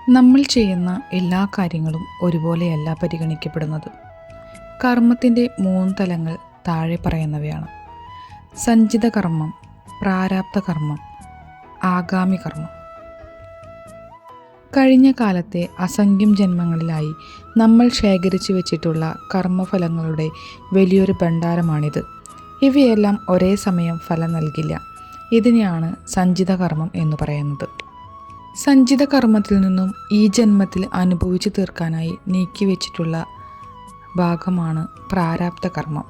നമ്മൾ ചെയ്യുന്ന എല്ലാ കാര്യങ്ങളും ഒരുപോലെയല്ല പരിഗണിക്കപ്പെടുന്നത്. കർമ്മത്തിൻ്റെ 3 തലങ്ങൾ താഴെ പറയുന്നവയാണ്: സഞ്ചിത കർമ്മം, പ്രാരാബ്ധ കർമ്മം, ആഗാമി കർമ്മം. കഴിഞ്ഞ കാലത്തെ അസംഖ്യം ജന്മങ്ങളിലായി നമ്മൾ ശേഖരിച്ചു വച്ചിട്ടുള്ള കർമ്മഫലങ്ങളുടെ വലിയൊരു ഭണ്ഡാരമാണിത്. ഇവയെല്ലാം ഒരേ സമയം ഫലം നൽകില്ല. ഇതിനെയാണ് സഞ്ചിത കർമ്മം എന്ന് പറയുന്നത്. സഞ്ചിത കർമ്മത്തിൽ നിന്നും ഈ ജന്മത്തിൽ അനുഭവിച്ചു തീർക്കാനായി നീക്കിവെച്ചിട്ടുള്ള ഭാഗമാണ് പ്രാരാബ്ധ കർമ്മം.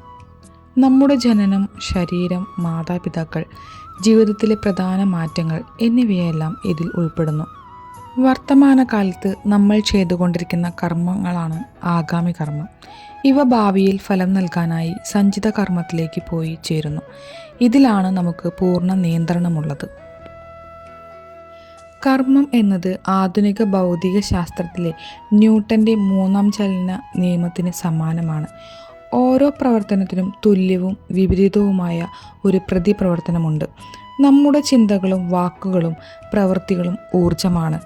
നമ്മുടെ ജനനം, ശരീരം, മാതാപിതാക്കൾ, ജീവിതത്തിലെ പ്രധാന മാറ്റങ്ങൾ എന്നിവയെല്ലാം ഇതിൽ ഉൾപ്പെടുന്നു. വർത്തമാനകാലത്ത് നമ്മൾ ചെയ്തുകൊണ്ടിരിക്കുന്ന കർമ്മങ്ങളാണ് ആഗാമി കർമ്മം. ഇവ ഭാവിയിൽ ഫലം നൽകാനായി സഞ്ചിത കർമ്മത്തിലേക്ക് പോയി ചേരുന്നു. ഇതിലാണ് നമുക്ക് പൂർണ്ണ നിയന്ത്രണമുള്ളത്. കർമ്മം എന്നത് ആധുനിക ഭൗതിക ശാസ്ത്രത്തിലെ ന്യൂട്ടൻ്റെ 3ാം ചലന നിയമത്തിന് സമാനമാണ്. ഓരോ പ്രവർത്തനത്തിനും തുല്യവും വിപരീതവുമായ ഒരു പ്രതിപ്രവർത്തനമുണ്ട്. നമ്മുടെ ചിന്തകളും വാക്കുകളും പ്രവൃത്തികളും ഊർജമാണ്.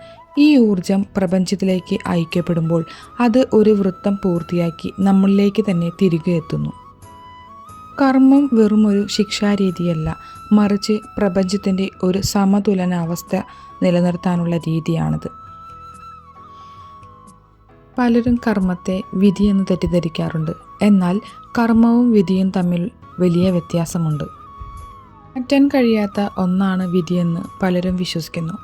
ഈ ഊർജം പ്രപഞ്ചത്തിലേക്ക് അയക്കപ്പെടുമ്പോൾ അത് ഒരു വൃത്തം പൂർത്തിയാക്കി നമ്മളിലേക്ക് തന്നെ തിരികെ എത്തുന്നു. കർമ്മം വെറുമൊരു ശിക്ഷാരീതിയല്ല, മറിച്ച് പ്രപഞ്ചത്തിൻ്റെ ഒരു സമതുലനാവസ്ഥ നിലനിർത്താനുള്ള രീതിയാണിത്. പലരും കർമ്മത്തെ വിധിയെന്ന് തെറ്റിദ്ധരിക്കാറുണ്ട്. എന്നാൽ കർമ്മവും വിധിയും തമ്മിൽ വലിയ വ്യത്യാസമുണ്ട്. മാറ്റാൻ കഴിയാത്ത ഒന്നാണ് വിധിയെന്ന് പലരും വിശ്വസിക്കുന്നു.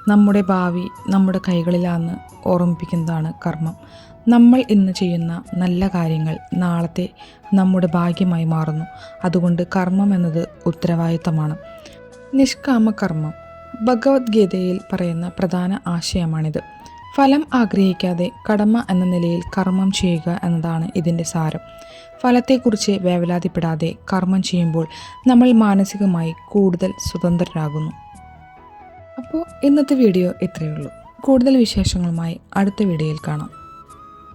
നമ്മുടെ ഭാവി നമ്മുടെ കൈകളിലാണെന്ന് ഓർമ്മിപ്പിക്കുന്നതാണ് കർമ്മം. നമ്മൾ ഇന്ന് ചെയ്യുന്ന നല്ല കാര്യങ്ങൾ നാളത്തെ നമ്മുടെ ഭാഗ്യമായി മാറുന്നു. അതുകൊണ്ട് കർമ്മം എന്നത് ഉത്തരവാദിത്തമാണ്. നിഷ്കാമ കർമ്മം ഭഗവത്ഗീതയിൽ പറയുന്ന പ്രധാന ആശയമാണിത്. ഫലം ആഗ്രഹിക്കാതെ കടമ എന്ന നിലയിൽ കർമ്മം ചെയ്യുക എന്നതാണ് ഇതിൻ്റെ സാരം. ഫലത്തെക്കുറിച്ച് വേവലാതിപ്പെടാതെ കർമ്മം ചെയ്യുമ്പോൾ നമ്മൾ മാനസികമായി കൂടുതൽ സ്വതന്ത്രരാകുന്നു. അപ്പോൾ ഇന്നത്തെ വീഡിയോ ഇത്രയേ ഉള്ളൂ. കൂടുതൽ വിശേഷങ്ങളുമായി അടുത്ത വീഡിയോയിൽ കാണാം.